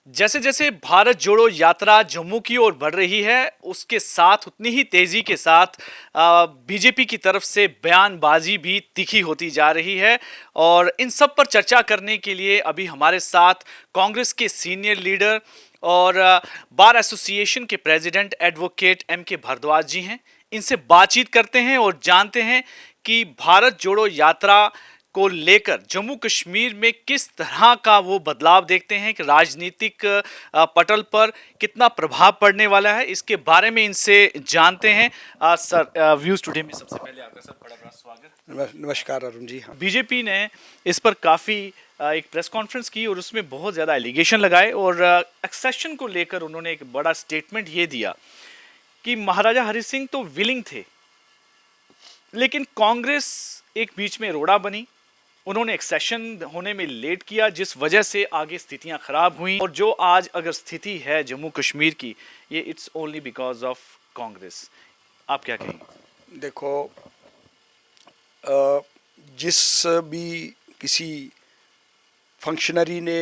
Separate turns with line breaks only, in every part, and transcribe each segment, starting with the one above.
जैसे जैसे भारत जोड़ो यात्रा जम्मू की ओर बढ़ रही है, उसके साथ उतनी ही तेजी के साथ बीजेपी की तरफ से बयानबाजी भी तीखी होती जा रही है। और इन सब पर चर्चा करने के लिए अभी हमारे साथ कांग्रेस के सीनियर लीडर और बार एसोसिएशन के प्रेसिडेंट एडवोकेट M.K. भारद्वाज जी हैं। इनसे बातचीत करते हैं और जानते हैं कि भारत जोड़ो यात्रा को लेकर जम्मू कश्मीर में किस तरह का वो बदलाव देखते हैं कि राजनीतिक पटल पर कितना प्रभाव पड़ने वाला है। इसके बारे में इनसे जानते हैं। सर, व्यूज टुडे में सबसे पहले आपका सर बड़ा बड़ा स्वागत।
नमस्कार अरुण जी। हाँ,
बीजेपी ने इस पर काफी एक प्रेस कॉन्फ्रेंस की और उसमें बहुत ज्यादा एलिगेशन लगाए और एक्सेशन को लेकर उन्होंने एक बड़ा स्टेटमेंट ये दिया कि महाराजा हरि सिंह तो विलिंग थे, लेकिन कांग्रेस एक बीच में रोड़ा बनी। उन्होंने एक्सेशन होने में लेट किया, जिस वजह से आगे स्थितियां खराब हुई। और जो आज अगर स्थिति है जम्मू कश्मीर की, ये it's only because of Congress. आप क्या कहेंगे?
देखो, अ, जिस भी किसी फंक्शनरी ने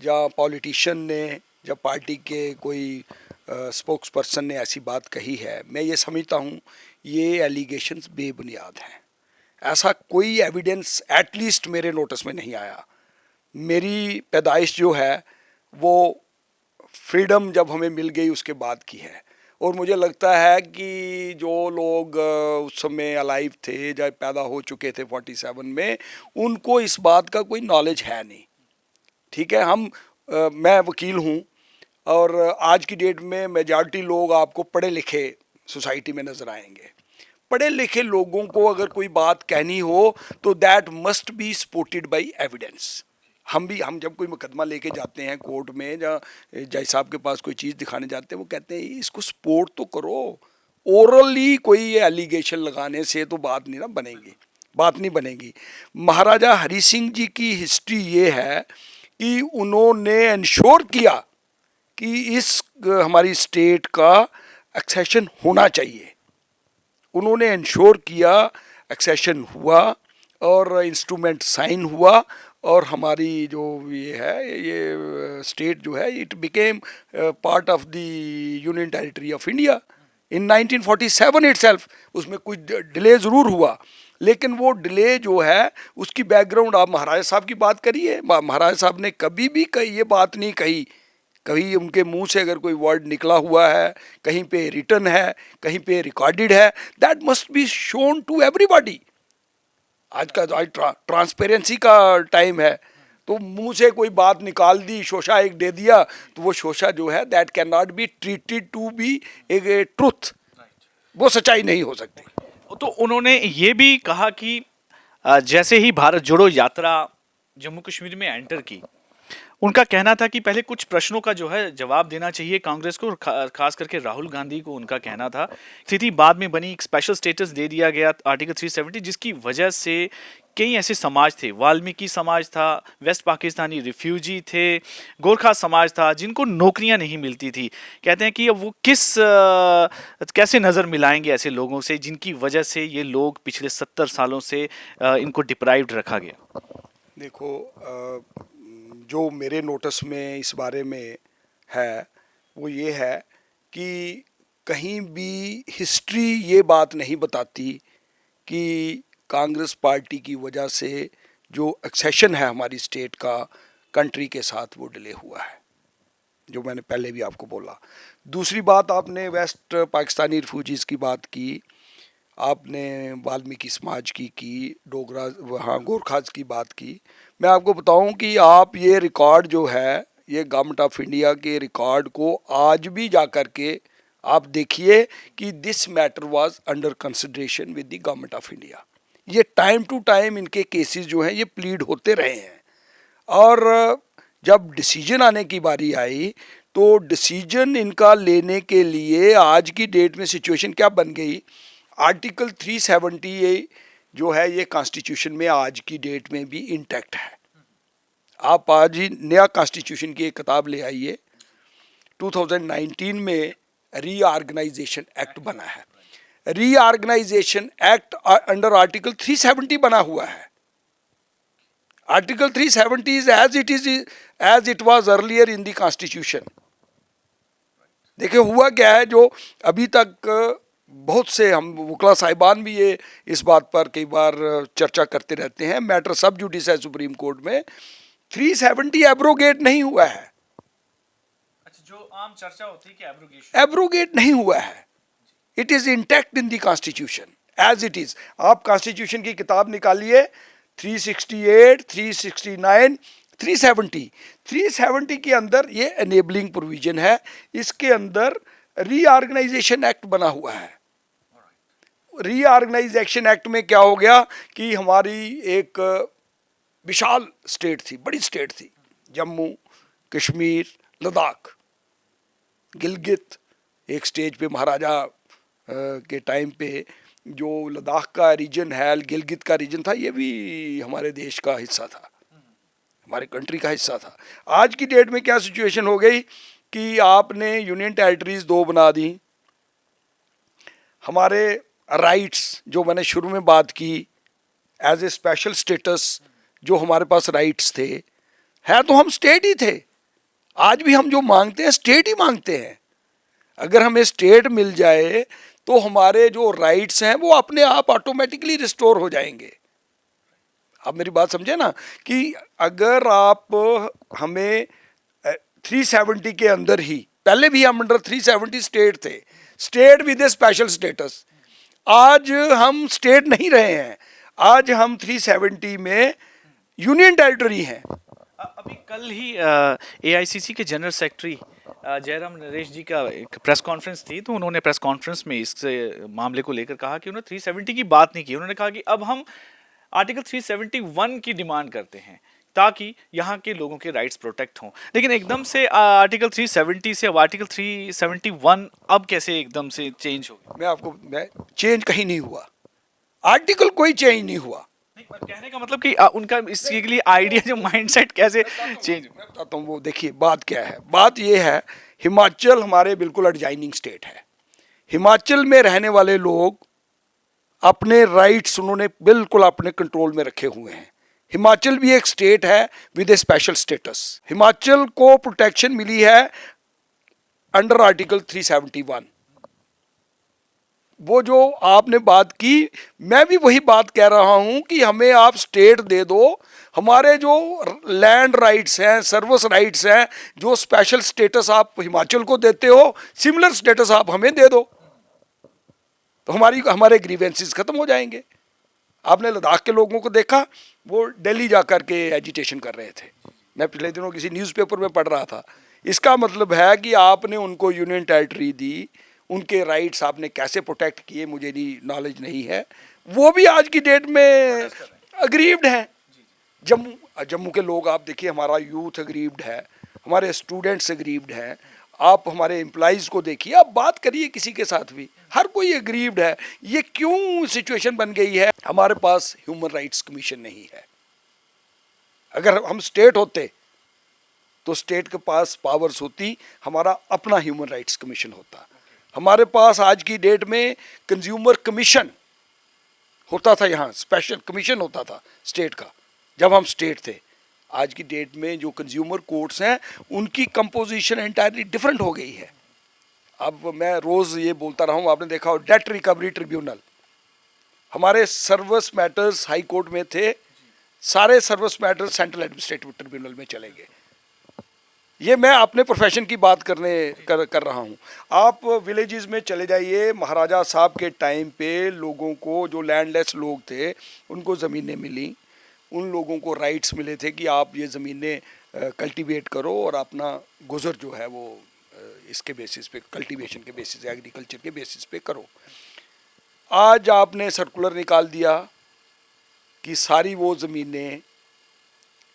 या पॉलिटिशियन ने या पार्टी के कोई स्पोक्स पर्सन ने ऐसी बात कही है, मैं ये समझता हूँ ये एलिगेशंस बेबुनियाद हैं। ऐसा कोई एविडेंस एटलीस्ट मेरे नोटिस में नहीं आया। मेरी पैदाइश जो है वो फ्रीडम जब हमें मिल गई उसके बाद की है। और मुझे लगता है कि जो लोग उस समय अलाइव थे या पैदा हो चुके थे 47 में, उनको इस बात का कोई नॉलेज है नहीं। ठीक है, मैं वकील हूँ और आज की डेट में मेजॉरिटी लोग आपको पढ़े लिखे सोसाइटी में नज़र आएंगे। पढ़े लिखे लोगों को अगर कोई बात कहनी हो तो that must be supported by evidence. हम जब कोई मुकदमा लेके जाते हैं कोर्ट में या जज साहब के पास कोई चीज़ दिखाने जाते हैं, वो कहते हैं इसको सपोर्ट तो करो। ओरली कोई एलिगेशन लगाने से तो बात नहीं बनेगी। महाराजा हरि सिंह जी की हिस्ट्री ये है कि उन्होंने इंश्योर किया कि इस हमारी स्टेट का एक्सेशन होना चाहिए। उन्होंने इंश्योर किया, एक्सेशन हुआ और इंस्ट्रूमेंट साइन हुआ और हमारी जो ये स्टेट जो है it became part of the union territory of India in 1947 itself. उसमें कुछ डिले ज़रूर हुआ, लेकिन वो डिले जो है उसकी बैकग्राउंड, आप महाराजा साहब की बात करिए। महाराजा साहब ने कभी भी ये बात नहीं कही, कहीं उनके मुंह से अगर कोई वर्ड निकला हुआ है, कहीं पे रिटन है, कहीं पे रिकॉर्डेड है, that must be shown to everybody. आज ट्रांसपेरेंसी का टाइम है, तो मुंह से कोई बात निकाल दी, शोशा एक दे दिया, तो वो शोशा जो है that cannot be treated to be एक ट्रुथ। वो सच्चाई नहीं हो सकती।
तो उन्होंने ये भी कहा कि जैसे ही भारत जोड़ो यात्रा जम्मू कश्मीर में एंटर की, उनका कहना था कि पहले कुछ प्रश्नों का जो है जवाब देना चाहिए कांग्रेस को, खास करके राहुल गांधी को। उनका कहना था स्थिति बाद में बनी, एक स्पेशल स्टेटस दे दिया गया आर्टिकल 370, जिसकी वजह से कई ऐसे समाज थे, वाल्मीकि समाज था, वेस्ट पाकिस्तानी रिफ्यूजी थे, गोरखा समाज था, जिनको नौकरियां नहीं मिलती थी। कहते हैं कि अब वो कैसे नज़र मिलाएंगे ऐसे लोगों से जिनकी वजह से ये लोग पिछले 70 सालों से इनको डिप्राइव्ड रखा गया।
देखो, जो मेरे नोटिस में इस बारे में है वो ये है कि कहीं भी हिस्ट्री ये बात नहीं बताती कि कांग्रेस पार्टी की वजह से जो एक्सेशन है हमारी स्टेट का कंट्री के साथ वो डिले हुआ है, जो मैंने पहले भी आपको बोला। दूसरी बात, आपने वेस्ट पाकिस्तानी रिफ्यूजीज़ की बात की, आपने वाल्मीकि समाज की डोगरा, वहाँ गोरखाज की बात की। मैं आपको बताऊं कि आप ये रिकॉर्ड जो है, ये गवर्नमेंट ऑफ इंडिया के रिकॉर्ड को आज भी जा कर के आप देखिए कि this matter was under consideration with the government of India. ये टाइम टू टाइम इनके केसेस जो हैं ये प्लीड होते रहे हैं। और जब डिसीजन आने की बारी आई तो डिसीजन इनका लेने के लिए आज की डेट में सिचुएशन क्या बन गई, आर्टिकल 370 जो है ये कॉन्स्टिट्यूशन में आज की डेट में भी इंटैक्ट है। आप आज ही नया कॉन्स्टिट्यूशन की एक किताब ले आइए, 2019 में रीऑर्गेनाइजेशन एक्ट बना है। रीऑर्गेनाइजेशन एक्ट अंडर आर्टिकल 370 बना हुआ है। Article 370 is as it was earlier in the constitution. देखिए हुआ क्या है, जो अभी तक बहुत से हम वकला साहिबान भी ये इस बात पर कई बार चर्चा करते रहते हैं, मैटर सब जुडिस है सुप्रीम कोर्ट में, 370 एब्रोगेट नहीं हुआ है।
अच्छा, जो आम चर्चा होती है कि एब्रोगेशन,
एब्रोगेट नहीं हुआ है, it is intact in the constitution as it is. आप कॉन्स्टिट्यूशन की किताब निकालिए, 368, 369, 370 के अंदर ये एनेबलिंग प्रोविजन है, इसके अंदर रीऑर्गेनाइजेशन एक्ट बना हुआ है। रीऑर्गेनाइजेशन एक्ट में क्या हो गया कि हमारी एक विशाल स्टेट थी, बड़ी स्टेट थी, जम्मू कश्मीर लद्दाख गिलगित, एक स्टेज पे महाराजा के टाइम पे जो लद्दाख का रीजन है, गिलगित का रीजन था, ये भी हमारे देश का हिस्सा था, हमारे कंट्री का हिस्सा था। आज की डेट में क्या सिचुएशन हो गई कि आपने यूनियन टेरिटरीज 2 बना दी, हमारे राइट्स जो मैंने शुरू में बात की एज ए स्पेशल स्टेटस, जो हमारे पास राइट्स थे, है तो हम स्टेट ही थे, आज भी हम जो मांगते हैं स्टेट ही मांगते हैं। अगर हमें स्टेट मिल जाए तो हमारे जो राइट्स हैं वो अपने आप ऑटोमेटिकली रिस्टोर हो जाएंगे। आप मेरी बात समझे ना, कि अगर आप हमें 370 के अंदर ही, पहले भी हम अंडर 370 स्टेट थे, state with A special status, आज हम स्टेट नहीं रहे हैं, आज हम 370 में यूनियन टेरिटरी हैं।
अभी कल ही एआईसीसी के जनरल सेक्रेटरी जयराम नरेश जी का एक प्रेस कॉन्फ्रेंस थी, तो उन्होंने प्रेस कॉन्फ्रेंस में इस मामले को लेकर कहा कि उन्होंने 370 की बात नहीं की, उन्होंने कहा कि अब हम आर्टिकल 371 की डिमांड करते हैं ताकि यहाँ के लोगों के राइट्स प्रोटेक्ट हों। लेकिन एकदम से आर्टिकल 370 से अब आर्टिकल 371 अब कैसे एकदम से चेंज हो गया?
मैं चेंज कहीं नहीं हुआ, आर्टिकल कोई चेंज नहीं हुआ।
नहीं, पर कहने का मतलब कि उनका इसके लिए आइडिया, जो माइंडसेट कैसे चेंज
मैं बताता हूँ, वो देखिए बात क्या है, बात ये है, हिमाचल हमारे बिल्कुल एडजाइनिंग स्टेट है, हिमाचल में रहने वाले लोग अपने राइट्स उन्होंने बिल्कुल अपने कंट्रोल में रखे हुए हैं। हिमाचल भी एक स्टेट है with A special status, Himachal को प्रोटेक्शन मिली है अंडर आर्टिकल 371। वो जो आपने बात की, मैं भी वही बात कह रहा हूं कि हमें आप स्टेट दे दो, हमारे जो लैंड राइट्स हैं, सर्विस राइट्स हैं, जो स्पेशल स्टेटस आप हिमाचल को देते हो, सिमिलर स्टेटस आप हमें दे दो, तो हमारे ग्रीवेंसेस खत्म हो जाएंगे। आपने लद्दाख के लोगों को देखा, वो दिल्ली जा कर के एजिटेशन कर रहे थे, मैं पिछले दिनों किसी न्यूज़पेपर में पढ़ रहा था। इसका मतलब है कि आपने उनको यूनियन टेरिटरी दी, उनके राइट्स आपने कैसे प्रोटेक्ट किए मुझे नहीं नॉलेज नहीं है, वो भी आज की डेट में अग्रीव्ड हैं। जम्मू के लोग आप देखिए, हमारा यूथ अग्रीव्ड है, हमारे स्टूडेंट्स अग्रीव्ड हैं, आप हमारे एम्प्लॉइज़ को देखिए, आप बात करिए किसी के साथ भी, हर कोई अग्रीव्ड है। ये क्यों सिचुएशन बन गई है? हमारे पास ह्यूमन राइट्स कमीशन नहीं है। अगर हम स्टेट होते तो स्टेट के पास पावर्स होती, हमारा अपना ह्यूमन राइट्स कमीशन होता। हमारे पास आज की डेट में कंज्यूमर कमीशन होता था, यहाँ स्पेशल कमीशन होता था स्टेट का, जब हम स्टेट थे। आज की डेट में जो कंज्यूमर कोर्ट्स हैं, उनकी कंपोजिशन एंटायरली डिफरेंट हो गई है। अब मैं रोज़ ये बोलता रहा हूँ, आपने देखा हो डेट रिकवरी ट्रिब्यूनल, हमारे सर्विस मैटर्स हाई कोर्ट में थे, सारे service matters central administrative tribunal में चले गए। ये मैं अपने प्रोफेशन की बात कर रहा हूँ। आप विलेजेस में चले जाइए, महाराजा साहब के टाइम पे लोगों को, जो लैंडलेस लोग थे, उनको ज़मीनें मिली, उन लोगों को राइट्स मिले थे कि आप ये ज़मीनें कल्टीवेट करो और अपना गुज़र जो है वो इसके बेसिस पे, कल्टीवेशन के बेसिस, एग्रीकल्चर के बेसिस पे करो। आज आपने सर्कुलर निकाल दिया कि सारी वो ज़मीनें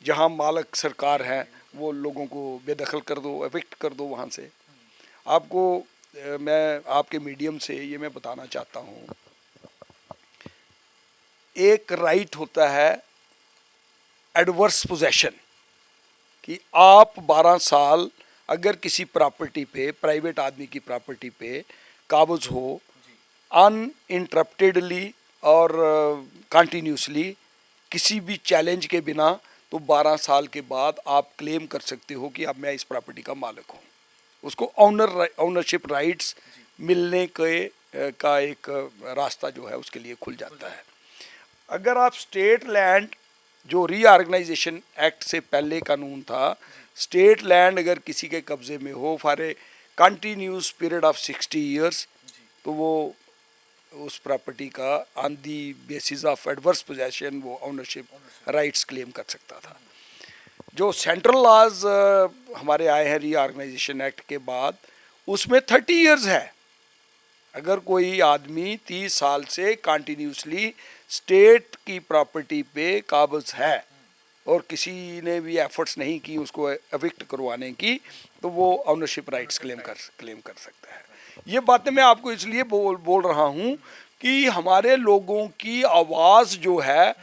जहाँ मालक सरकार है, वो लोगों को बेदखल कर दो, एविक्ट कर दो वहाँ से। आपको मैं आपके मीडियम से ये मैं बताना चाहता हूँ, एक राइट होता है एडवर्स पोजेशन, कि आप 12 साल अगर किसी प्रॉपर्टी पे, प्राइवेट आदमी की प्रॉपर्टी पे काबज हो, अनइंटरप्टेडली और कंटिन्यूसली, किसी भी चैलेंज के बिना, तो 12 साल के बाद आप क्लेम कर सकते हो कि अब मैं इस प्रॉपर्टी का मालिक हूँ। उसको ऑनरशिप राइट्स मिलने के का एक रास्ता जो है उसके लिए खुल जाता है। अगर आप स्टेट लैंड, जो रीऑर्गेनाइजेशन एक्ट से पहले कानून था, स्टेट लैंड अगर किसी के कब्जे में हो for a continuous period of 60 years, तो वो उस प्रॉपर्टी का on the basis of adverse possession वो ओनरशिप राइट्स क्लेम कर सकता था। जो सेंट्रल लॉज हमारे आए हैं रीऑर्गेनाइजेशन एक्ट के बाद, उसमें 30 ईयर्स है। अगर कोई आदमी 30 साल से कंटिन्यूसली स्टेट की प्रॉपर्टी पे काबिज है और किसी ने भी एफर्ट्स नहीं की उसको एविक्ट करवाने की, तो वो ओनरशिप राइट्स क्लेम कर सकता है। ये बातें मैं आपको इसलिए बोल रहा हूँ कि हमारे लोगों की आवाज़ जो है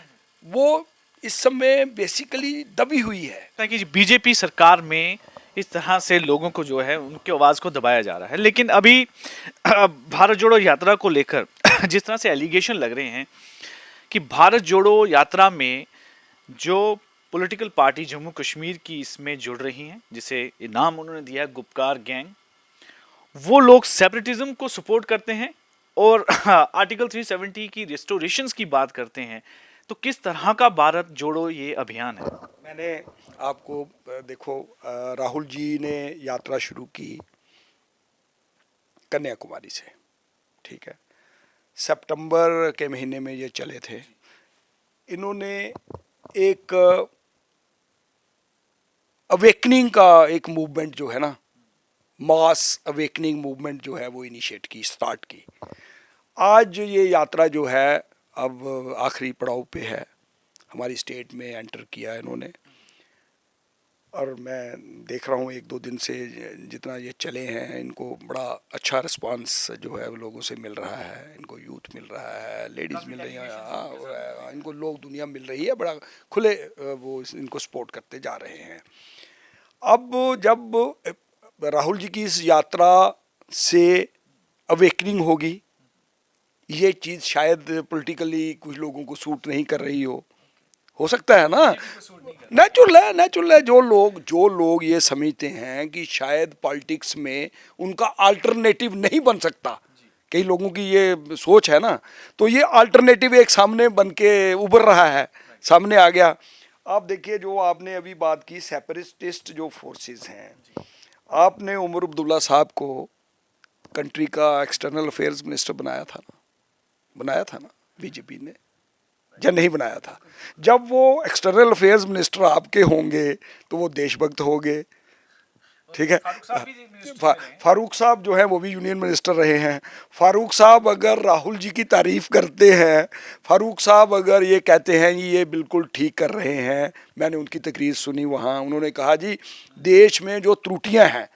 वो इस समय बेसिकली दबी हुई है।
ताकि बीजेपी सरकार में इस तरह से लोगों को जो है उनकी आवाज़ को दबाया जा रहा है। लेकिन अभी भारत जोड़ो यात्रा को लेकर जिस तरह से एलिगेशन लग रहे हैं कि भारत जोड़ो यात्रा में जो पॉलिटिकल पार्टी जम्मू कश्मीर की इसमें जुड़ रही हैं, जिसे ये नाम उन्होंने दिया है गुपकार गैंग, वो लोग सेपरेटिज्म को सपोर्ट करते हैं और आर्टिकल 370 की रिस्टोरेशंस की बात करते हैं। तो किस तरह का भारत जोड़ो ये अभियान है?
मैंने आपको देखो, राहुल जी ने यात्रा शुरू की कन्याकुमारी से, ठीक है, सितंबर के महीने में ये चले थे। इन्होंने एक अवेकनिंग का एक मूवमेंट जो है ना, मास अवेकनिंग मूवमेंट जो है वो इनिशिएट की, स्टार्ट की। आज ये यात्रा जो है अब आखिरी पड़ाव पे है, हमारी स्टेट में एंटर किया इन्होंने। और मैं देख रहा हूँ 1-2 दिन से जितना ये चले हैं, इनको बड़ा अच्छा रिस्पांस जो है वो लोगों से मिल रहा है। इनको यूथ मिल रहा है, लेडीज़ मिल रही हैं, हाँ, इनको लोग दुनिया मिल रही है, बड़ा खुले वो इनको सपोर्ट करते जा रहे हैं। अब जब राहुल जी की इस यात्रा से अवेकनिंग होगी, ये चीज़ शायद पॉलिटिकली कुछ लोगों को सूट नहीं कर रही हो सकता है ना। नेचुरल है। जो लोग ये समझते हैं कि शायद पॉलिटिक्स में उनका अल्टरनेटिव नहीं बन सकता, कई लोगों की ये सोच है ना, तो ये अल्टरनेटिव एक सामने बन के उभर रहा है, सामने आ गया। आप देखिए, जो आपने अभी बात की सेपरेटिस्ट जो फोर्सेस हैं, आपने उमर अब्दुल्ला साहब को कंट्री का एक्सटर्नल अफेयर्स मिनिस्टर बनाया था ना बीजेपी ने, या नहीं बनाया था? जब वो एक्सटर्नल अफेयर्स मिनिस्टर आपके होंगे तो वो देशभक्त होंगे, ठीक है। फारूक साहब जो हैं वो भी यूनियन मिनिस्टर रहे हैं। फारूक साहब अगर राहुल जी की तारीफ करते हैं, फारूक साहब अगर ये कहते हैं ये बिल्कुल ठीक कर रहे हैं, मैंने उनकी तकरीर सुनी वहाँ, उन्होंने कहा जी देश में जो त्रुटियां हैं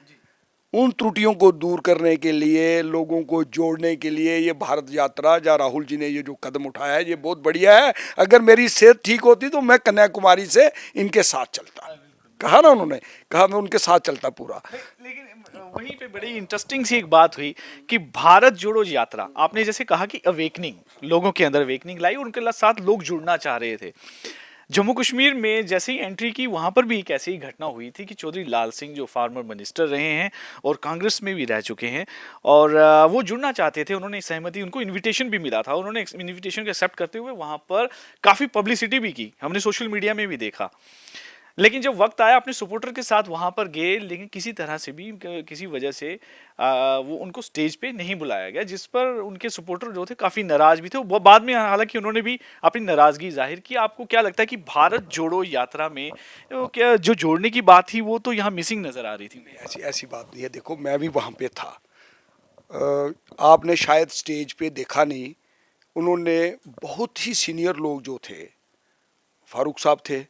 उन त्रुटियों को दूर करने के लिए, लोगों को जोड़ने के लिए ये भारत यात्रा या राहुल जी ने ये जो कदम उठाया है ये बहुत बढ़िया है। अगर मेरी सेहत ठीक होती तो मैं कन्याकुमारी से इनके साथ चलता, कहा ना उन्होंने, कहा मैं उनके साथ चलता पूरा।
लेकिन वहीं पे बड़ी इंटरेस्टिंग सी एक बात हुई कि भारत जोड़ो यात्रा, आपने जैसे कहा कि अवेकनिंग, लोगों के अंदर अवेकनिंग लाई और उनके साथ लोग जुड़ना चाह रहे थे। जम्मू कश्मीर में जैसे ही एंट्री की, वहाँ पर भी एक ऐसी ही घटना हुई थी कि चौधरी लाल सिंह जो फार्मर मिनिस्टर रहे हैं और कांग्रेस में भी रह चुके हैं, और वो जुड़ना चाहते थे, उन्होंने सहमति, उनको इनविटेशन भी मिला था, उन्होंने इनविटेशन को एक्सेप्ट करते हुए वहाँ पर काफ़ी पब्लिसिटी भी की, हमने सोशल मीडिया में भी देखा। लेकिन जब वक्त आया अपने सपोर्टर के साथ वहाँ पर गए, लेकिन किसी तरह से भी किसी वजह से वो उनको स्टेज पे नहीं बुलाया गया, जिस पर उनके सपोर्टर जो थे काफ़ी नाराज़ भी थे। वो बाद में हालांकि उन्होंने भी अपनी नाराज़गी जाहिर की। आपको क्या लगता है कि भारत जोड़ो यात्रा में क्या जो जोड़ने की बात थी वो तो यहाँ मिसिंग नज़र आ रही थी?
ऐसी बात नहीं है। देखो, मैं भी वहाँ पे था, आपने शायद स्टेज पे देखा नहीं, उन्होंने बहुत ही सीनियर लोग जो थे, फारूक साहब थे,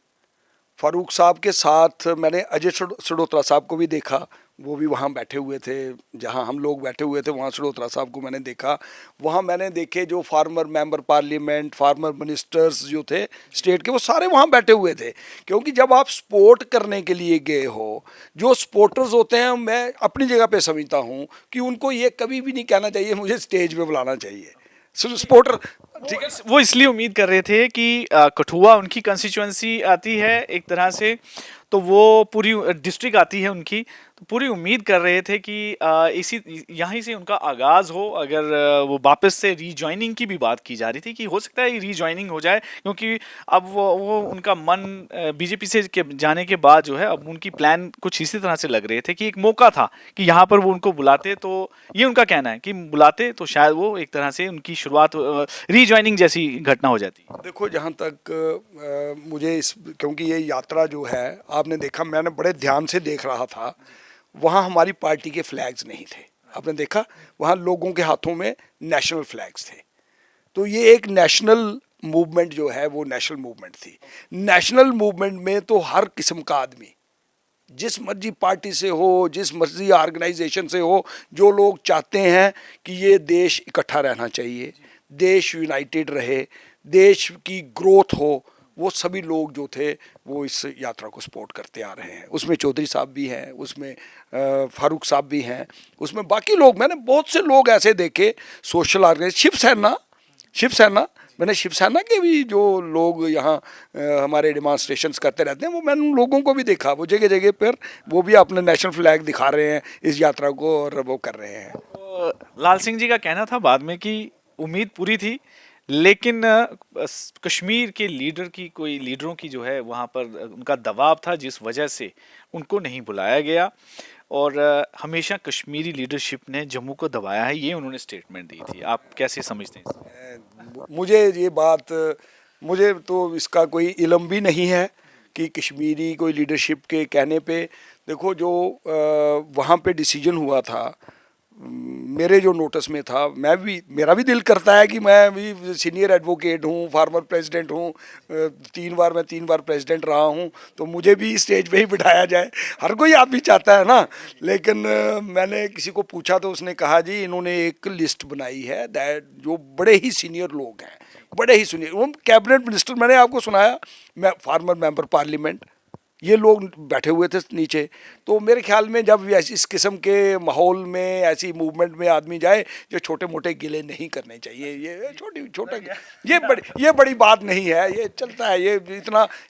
फारूक साहब के साथ मैंने अजय सडोत्रा साहब को भी देखा, वो भी वहाँ बैठे हुए थे, जहाँ हम लोग बैठे हुए थे वहाँ सडोत्रा साहब को मैंने देखा। वहाँ मैंने देखे जो farmer member parliament, farmer ministers जो थे स्टेट के, वो सारे वहाँ बैठे हुए थे। क्योंकि जब आप सपोर्ट करने के लिए गए हो, जो सपोर्टर्स होते हैं, मैं अपनी जगह पे समझता हूँ कि उनको ये कभी भी नहीं कहना चाहिए मुझे स्टेज पे बुलाना चाहिए। सपोर्टर, ठीक है।
वो इसलिए उम्मीद कर रहे थे कि कठुआ उनकी कंस्टिट्यूएंसी आती है एक तरह से, तो वो पूरी डिस्ट्रिक्ट आती है उनकी, तो पूरी उम्मीद कर रहे थे कि इसी यहीं से उनका आगाज़ हो। अगर वो वापस से रीजॉइनिंग की भी बात की जा रही थी कि हो सकता है रीजॉइनिंग हो जाए, क्योंकि अब वो उनका मन बीजेपी से जाने के बाद जो है, अब उनकी प्लान कुछ इसी तरह से लग रहे थे कि एक मौका था कि यहाँ पर वो उनको बुलाते, तो ये उनका कहना है कि बुलाते तो शायद वो एक तरह से उनकी शुरुआत रीजॉइनिंग जैसी घटना हो जाती।
देखो, जहाँ तक मुझे इस, क्योंकि ये यात्रा जो है, आपने देखा, मैंने बड़े ध्यान से देख रहा था, वहाँ हमारी पार्टी के फ्लैग्स नहीं थे। आपने देखा, वहाँ लोगों के हाथों में नेशनल फ्लैग्स थे। तो ये एक नेशनल मूवमेंट जो है वो नेशनल मूवमेंट थी। नेशनल मूवमेंट में तो हर किस्म का आदमी, जिस मर्जी पार्टी से हो, जिस मर्जी ऑर्गेनाइजेशन से हो, जो लोग चाहते हैं कि ये देश इकट्ठा रहना चाहिए, देश यूनाइटेड रहे, देश की ग्रोथ हो, वो सभी लोग जो थे वो इस यात्रा को सपोर्ट करते आ रहे हैं। उसमें चौधरी साहब भी हैं, उसमें फारूक साहब भी हैं, उसमें बाकी लोग, मैंने बहुत से लोग ऐसे देखे, सोशल ऑर्गेनाइज, शिवसेना, मैंने शिवसेना के भी जो लोग यहाँ हमारे डेमॉन्स्ट्रेशंस करते रहते हैं, वो मैंने उन लोगों को भी देखा, वो जगह जगह पर वो भी अपने नेशनल फ्लैग दिखा रहे हैं इस यात्रा को, और वो कर रहे हैं।
तो लाल सिंह जी का कहना था बाद में कि उम्मीद पूरी थी, लेकिन कश्मीर के लीडरों की जो है वहाँ पर उनका दबाव था, जिस वजह से उनको नहीं बुलाया गया। और हमेशा कश्मीरी लीडरशिप ने जम्मू को दबाया है, ये उन्होंने स्टेटमेंट दी थी। आप कैसे समझते हैं इसे?
मुझे ये बात, मुझे तो इसका इल्म भी नहीं है कि कश्मीरी कोई लीडरशिप के कहने पे, देखो जो वहाँ पे डिसीजन हुआ था, मेरे जो नोटिस में था, मेरा भी दिल करता है कि मैं भी सीनियर एडवोकेट हूँ, फार्मर प्रेसिडेंट हूँ, मैं 3 बार प्रेसिडेंट रहा हूँ, तो मुझे भी स्टेज पे ही बिठाया जाए, हर कोई आदमी चाहता है ना। लेकिन मैंने किसी को पूछा तो उसने कहा जी इन्होंने एक लिस्ट बनाई है दैट जो बड़े ही सीनियर लोग हैं, बड़े ही सीनियर, वो कैबिनेट मिनिस्टर, मैंने आपको सुनाया, मैं फार्मर मेंबर पार्लियामेंट, ये लोग बैठे हुए थे नीचे। तो मेरे ख्याल में जब इस किस्म के माहौल में, ऐसी मूवमेंट में आदमी जाए, जो छोटे मोटे गिले नहीं करने चाहिए, ये छोटा ये बड़ी बात नहीं है, ये चलता है, ये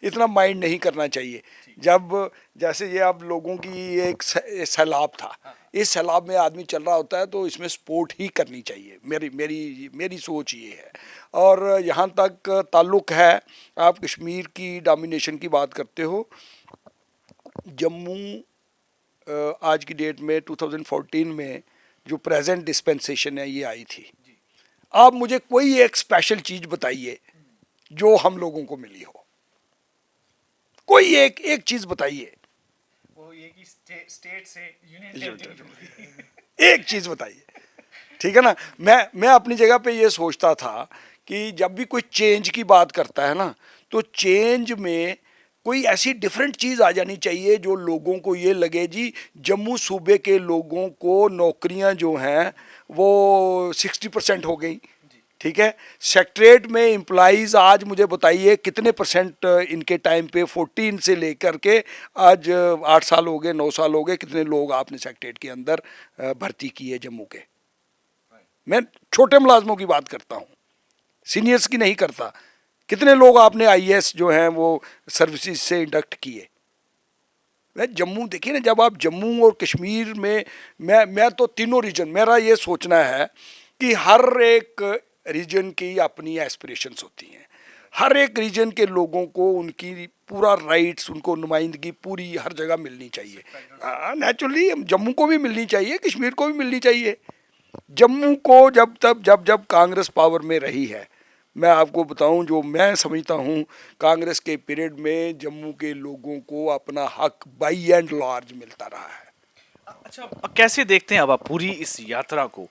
इतना माइंड नहीं करना चाहिए। जब जैसे ये अब लोगों की एक सैलाब था, इस सैलाब में आदमी चल रहा होता है तो इसमें सपोर्ट ही करनी चाहिए, मेरी सोच ये है। और यहाँ तक ताल्लुक़ है, आप कश्मीर की डोमिनेशन की बात करते हो, जम्मू आज की डेट में 2014 में जो प्रेजेंट डिस्पेंसेशन है ये आई थी। आप मुझे कोई एक स्पेशल चीज़ बताइए जो हम लोगों को मिली हो, कोई एक चीज़ बताइए,
वो ये कि स्टेट से यूनियन
एक चीज़ बताइए, ठीक है ना। मैं अपनी जगह पे ये सोचता था कि जब भी कोई चेंज की बात करता है ना, तो चेंज में कोई ऐसी डिफरेंट चीज़ आ जानी चाहिए जो लोगों को ये लगे जी जम्मू सूबे के लोगों को नौकरियां जो हैं वो 60% हो गई, ठीक है। सेक्रेटरीट में एम्प्लॉइज़ आज मुझे बताइए कितने परसेंट इनके टाइम पे 14 से लेकर के आज 8 साल हो गए, 9 साल हो गए, कितने लोग आपने सेक्रेटरीट के अंदर भर्ती किए जम्मू के। मैं छोटे मुलाजमों की बात करता हूँ, सीनियर्स की नहीं करता। कितने लोग आपने आईएएस जो हैं वो सर्विसेज से इंडक्ट किए। मैं जम्मू, देखिए ना, जब आप जम्मू और कश्मीर में, मैं तो तीनों रीजन, मेरा ये सोचना है कि हर एक रीजन की अपनी एस्पिरेशंस होती हैं, हर एक रीजन के लोगों को उनकी पूरा राइट्स, उनको नुमाइंदगी पूरी हर जगह मिलनी चाहिए। नेचुरली जम्मू को भी मिलनी चाहिए, कश्मीर को भी मिलनी चाहिए। जम्मू को जब कांग्रेस पावर में रही है, मैं आपको बताऊं, जो मैं समझता हूं, कांग्रेस के पीरियड में जम्मू के लोगों को अपना हक बाई एंड लार्ज मिलता रहा है।
अच्छा, कैसे देखते हैं अब आप पूरी इस यात्रा को?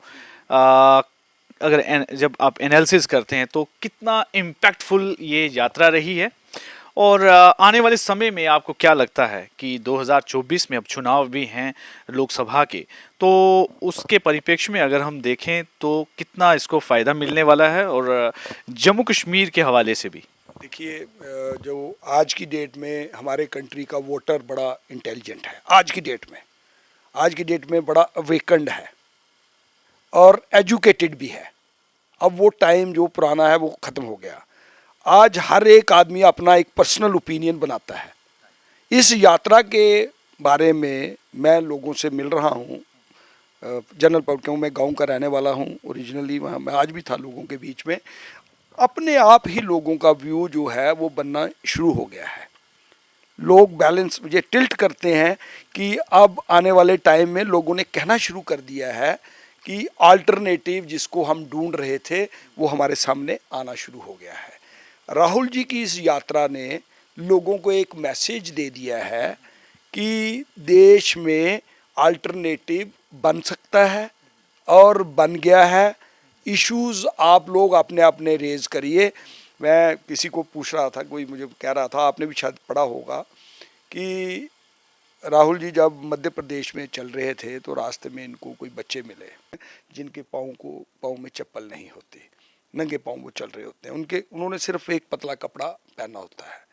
अगर जब आप एनालिसिस करते हैं तो कितना इम्पैक्टफुल ये यात्रा रही है, और आने वाले समय में आपको क्या लगता है कि 2024 में अब चुनाव भी हैं लोकसभा के, तो उसके परिप्रेक्ष्य में अगर हम देखें तो कितना इसको फ़ायदा मिलने वाला है, और जम्मू कश्मीर के हवाले से भी?
देखिए, जो आज की डेट में हमारे कंट्री का वोटर बड़ा इंटेलिजेंट है, आज की डेट में बड़ा अवेकन्ड है और एजुकेटेड भी है। अब वो टाइम जो पुराना है वो ख़त्म हो गया। आज हर एक आदमी अपना एक पर्सनल ओपिनियन बनाता है। इस यात्रा के बारे में मैं लोगों से मिल रहा हूँ, जनरल पब्लिक हूँ, मैं गांव का रहने वाला हूँ ओरिजिनली, वहाँ मैं आज भी था लोगों के बीच में। अपने आप ही लोगों का व्यू जो है वो बनना शुरू हो गया है। लोग बैलेंस ये टिल्ट करते हैं कि अब आने वाले टाइम में लोगों ने कहना शुरू कर दिया है कि अल्टरनेटिव जिसको हम ढूंढ रहे थे वो हमारे सामने आना शुरू हो गया है। राहुल जी की इस यात्रा ने लोगों को एक मैसेज दे दिया है कि देश में अल्टरनेटिव बन सकता है और बन गया है। इश्यूज़ आप लोग अपने अपने रेज करिए। मैं किसी को पूछ रहा था, कोई मुझे कह रहा था, आपने भी शायद पढ़ा होगा कि राहुल जी जब मध्य प्रदेश में चल रहे थे तो रास्ते में इनको कोई बच्चे मिले जिनके पाँव में चप्पल नहीं होती, नंगे पाँव वो चल रहे होते हैं। उन्होंने सिर्फ एक पतला कपड़ा पहना होता है।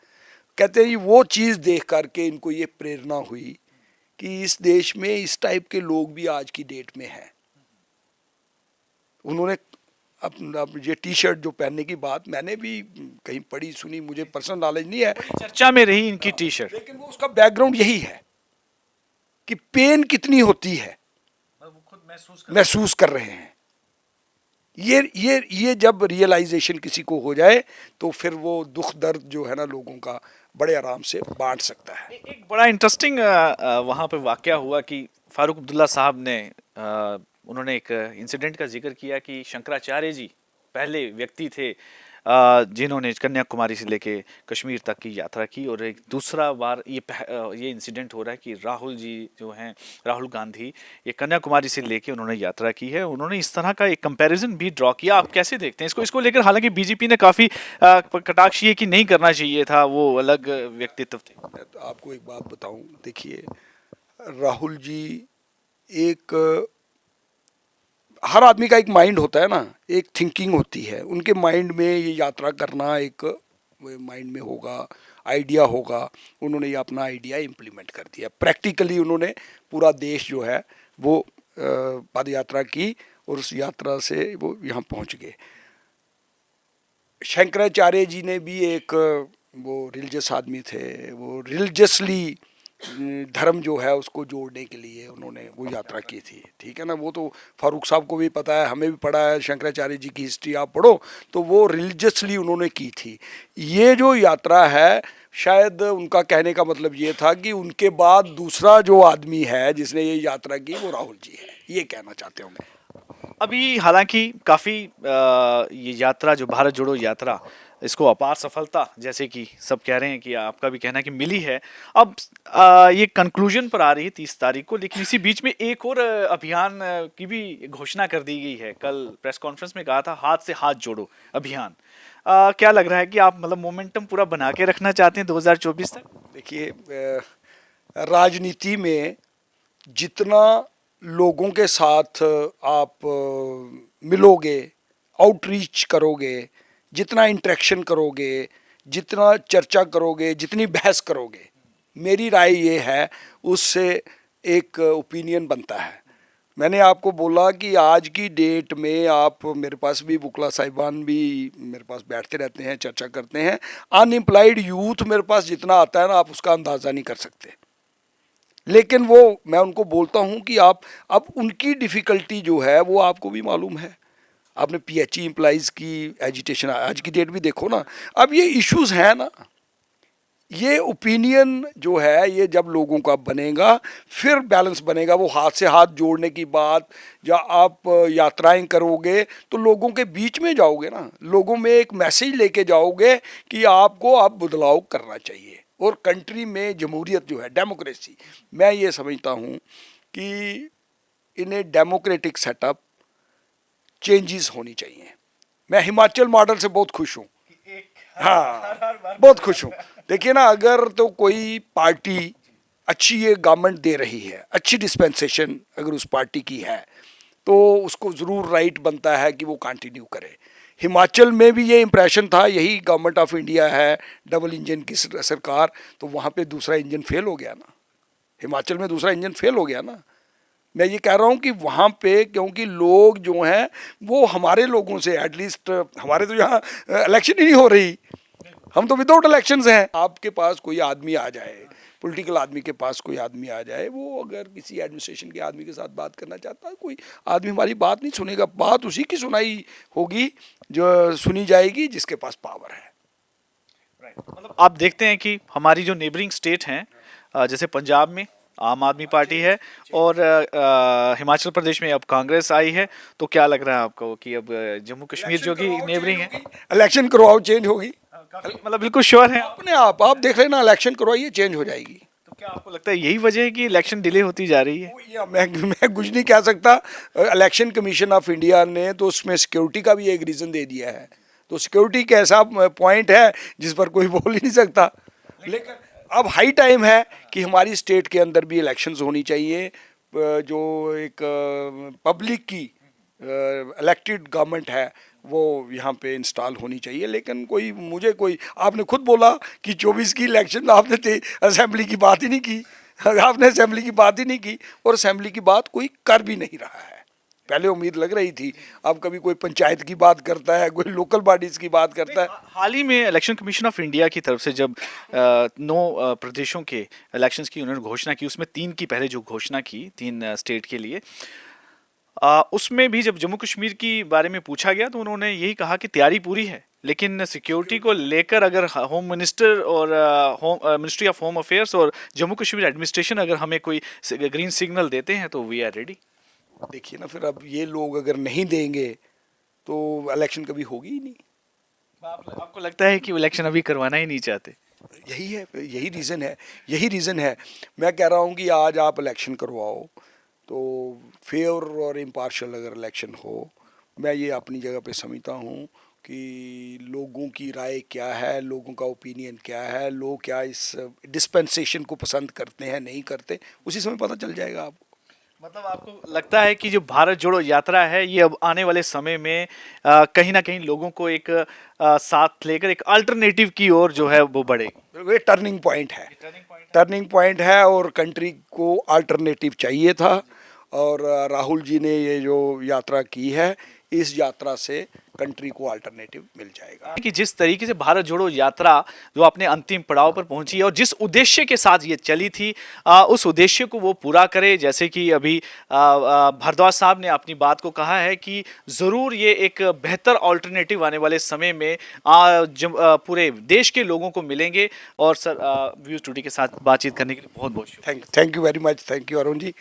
कहते हैं वो चीज़ देख करके इनको ये प्रेरणा हुई कि इस देश में इस टाइप के लोग भी आज की डेट में हैं। उन्होंने अब ये टी शर्ट जो पहनने की बात मैंने भी कहीं पढ़ी सुनी, मुझे पर्सनल नॉलेज नहीं है,
चर्चा में रही इनकी टी शर्ट,
लेकिन वो उसका बैकग्राउंड यही है कि पेन कितनी होती है
वो खुद
महसूस कर रहे हैं। ये जब रियलाइजेशन किसी को हो जाए तो फिर वो दुख दर्द जो है ना लोगों का बड़े आराम से बांट सकता है।
एक बड़ा इंटरेस्टिंग वहाँ पे वाकया हुआ कि फारूक अब्दुल्ला साहब ने उन्होंने एक इंसिडेंट का जिक्र किया कि शंकराचार्य जी पहले व्यक्ति थे जिन्होंने कन्याकुमारी से लेके कश्मीर तक की यात्रा की, और एक दूसरा बार ये इंसिडेंट हो रहा है कि राहुल जी जो हैं, राहुल गांधी, ये कन्याकुमारी से लेके उन्होंने यात्रा की है। उन्होंने इस तरह का एक कंपैरिजन भी ड्रॉ किया। आप कैसे देखते हैं इसको लेकर? हालांकि बीजेपी ने काफ़ी कटाक्ष ये कि नहीं करना चाहिए था, वो अलग व्यक्तित्व थे।
मैं तो आपको एक बात बताऊं, देखिए राहुल जी एक हर आदमी का एक माइंड होता है ना, एक थिंकिंग होती है। उनके माइंड में ये यात्रा करना एक माइंड में होगा, आइडिया होगा। उन्होंने ये अपना आइडिया इम्प्लीमेंट कर दिया प्रैक्टिकली। उन्होंने पूरा देश जो है वो पद यात्रा की और उस यात्रा से वो यहाँ पहुँच गए। शंकराचार्य जी ने भी एक वो रिलीजियस आदमी थे, वो रिलीजियसली धर्म जो है उसको जोड़ने के लिए उन्होंने वो यात्रा की थी। ठीक है ना, वो तो फारूक साहब को भी पता है, हमें भी पढ़ा है, शंकराचार्य जी की हिस्ट्री आप पढ़ो तो वो रिलीजियसली उन्होंने की थी। ये जो यात्रा है शायद उनका कहने का मतलब ये था कि उनके बाद दूसरा जो आदमी है जिसने ये यात्रा की वो राहुल जी है, ये कहना चाहते होंगे।
अभी हालांकि काफ़ी ये यात्रा जो भारत जोड़ो यात्रा, इसको अपार सफलता जैसे कि सब कह रहे हैं कि आपका भी कहना है कि मिली है। अब ये कंक्लूजन पर आ रही है 30 तारीख को, लेकिन इसी बीच में एक और अभियान की भी घोषणा कर दी गई है। कल प्रेस कॉन्फ्रेंस में कहा था हाथ से हाथ जोड़ो अभियान। क्या लग रहा है कि आप मतलब मोमेंटम पूरा बना के रखना चाहते हैं 2024 तक?
देखिए राजनीति में जितना लोगों के साथ आप मिलोगे, आउटरीच करोगे, जितना इंटरेक्शन करोगे, जितना चर्चा करोगे, जितनी बहस करोगे, मेरी राय ये है उससे एक ओपिनियन बनता है। मैंने आपको बोला कि आज की डेट में आप, मेरे पास भी बुकला साहिबान भी मेरे पास बैठते रहते हैं, चर्चा करते हैं। अनएम्प्लॉयड यूथ मेरे पास जितना आता है ना, आप उसका अंदाज़ा नहीं कर सकते। लेकिन वो मैं उनको बोलता हूँ कि आप, अब उनकी डिफ़िकल्टी जो है वो आपको भी मालूम है। आपने पीएचई एम्प्लॉइज़ की एजिटेशन आज की डेट भी देखो ना। अब ये इश्यूज़ हैं ना, ये ओपिनियन जो है ये जब लोगों का बनेगा फिर बैलेंस बनेगा। वो हाथ से हाथ जोड़ने की बात, या आप यात्राएं करोगे तो लोगों के बीच में जाओगे ना, लोगों में एक मैसेज लेके जाओगे कि आपको अब बदलाव करना चाहिए। और कंट्री में जमहूरियत जो है, डेमोक्रेसी, मैं ये समझता हूँ कि इन्हें डेमोक्रेटिक सेटअप चेंजेस होनी चाहिए। मैं हिमाचल मॉडल से बहुत खुश हूँ। हाँ, बहुत खुश हूँ। देखिए ना, अगर तो कोई पार्टी अच्छी ये गवर्नमेंट दे रही है, अच्छी डिस्पेंसेशन अगर उस पार्टी की है तो उसको ज़रूर राइट बनता है कि वो कंटिन्यू करे। हिमाचल में भी ये इम्प्रेशन था, यही गवर्नमेंट ऑफ इंडिया है, डबल इंजन की सरकार, तो वहाँ पे दूसरा इंजन फेल हो गया ना, हिमाचल में दूसरा इंजन फेल हो गया ना। मैं ये कह रहा हूँ कि वहाँ पे क्योंकि लोग जो हैं वो हमारे लोगों से एटलीस्ट, हमारे तो यहाँ इलेक्शन ही नहीं हो रही, हम तो विदाउट इलेक्शंस हैं। आपके पास कोई आदमी आ जाए, पॉलिटिकल आदमी के पास कोई आदमी आ जाए, वो अगर किसी एडमिनिस्ट्रेशन के आदमी के साथ बात करना चाहता है, कोई आदमी हमारी बात नहीं सुनेगा, बात उसी की सुनाई होगी जो सुनी जाएगी जिसके पास पावर है।
मतलब आप देखते हैं कि हमारी जो नेबरिंग स्टेट हैं, जैसे पंजाब में आम आदमी पार्टी है और हिमाचल प्रदेश में अब कांग्रेस आई है, तो क्या लग रहा है आपको कि अब जम्मू कश्मीर जो कि नेबरिंग है,
इलेक्शन करवाओ चेंज होगी,
मतलब बिल्कुल श्योर है?
अपने आप देख लेना, इलेक्शन करवाइए चेंज हो जाएगी।
तो क्या आपको लगता है यही वजह है कि इलेक्शन डिले होती जा रही है?
या मैं कुछ नहीं कह सकता। इलेक्शन कमीशन ऑफ इंडिया ने तो उसमें सिक्योरिटी का भी एक रीज़न दे दिया है, तो सिक्योरिटी का ऐसा पॉइंट है जिस पर कोई बोल ही नहीं सकता। लेकिन अब हाई टाइम है कि हमारी स्टेट के अंदर भी इलेक्शंस होनी चाहिए, जो एक पब्लिक की इलेक्टेड गवर्नमेंट है वो यहाँ पे इंस्टॉल होनी चाहिए। लेकिन कोई आपने खुद बोला कि 24 की इलेक्शन, आपने असेंबली की बात ही नहीं की, आपने असेंबली की बात ही नहीं की, और असेंबली की बात कोई कर भी नहीं रहा है। पहले उम्मीद लग रही थी, अब कभी कोई पंचायत की बात करता है, कोई लोकल बॉडीज़ की बात करता है।
हाल ही में इलेक्शन कमीशन ऑफ इंडिया की तरफ से जब 9 प्रदेशों के इलेक्शंस की उन्होंने घोषणा की, उसमें 3 की पहले जो घोषणा की 3 स्टेट के लिए, उसमें भी जब जम्मू कश्मीर की बारे में पूछा गया तो उन्होंने यही कहा कि तैयारी पूरी है, लेकिन सिक्योरिटी को लेकर अगर होम मिनिस्टर और मिनिस्ट्री ऑफ होम अफेयर्स और जम्मू कश्मीर एडमिनिस्ट्रेशन अगर हमें कोई ग्रीन सिग्नल देते हैं तो वी आर रेडी।
देखिए ना, फिर अब ये लोग अगर नहीं देंगे तो इलेक्शन कभी होगी ही नहीं।
आपको लगता है कि इलेक्शन अभी करवाना ही नहीं चाहते?
यही है, यही रीज़न है। मैं कह रहा हूँ कि आज आप इलेक्शन करवाओ तो फेयर और इम्पार्शल अगर इलेक्शन हो, मैं ये अपनी जगह पे समझता हूँ कि लोगों की राय क्या है, लोगों का ओपिनियन क्या है, लोग क्या इस डिस्पेंसेशन को पसंद करते हैं नहीं करते, उसी समय पता चल जाएगा आपको।
मतलब आपको लगता है कि जो भारत जोड़ो यात्रा है ये अब आने वाले समय में कहीं ना कहीं लोगों को एक साथ लेकर एक अल्टरनेटिव की ओर जो है वो बढ़ेगी?
ये टर्निंग पॉइंट है और कंट्री को अल्टरनेटिव चाहिए था, और राहुल जी ने ये जो यात्रा की है, इस यात्रा से कंट्री को अल्टरनेटिव मिल जाएगा।
कि जिस तरीके से भारत जोड़ो यात्रा जो अपने अंतिम पड़ाव पर पहुंची है और जिस उद्देश्य के साथ ये चली थी, उस उद्देश्य को वो पूरा करे। जैसे कि अभी भारद्वाज साहब ने अपनी बात को कहा है कि ज़रूर ये एक बेहतर ऑल्टरनेटिव आने वाले समय में पूरे देश के लोगों को मिलेंगे। और सर, व्यूज़ टुडे के साथ बातचीत करने के लिए बहुत बहुत शुक्रिया।
Thank you very much. Thank you Arun ji.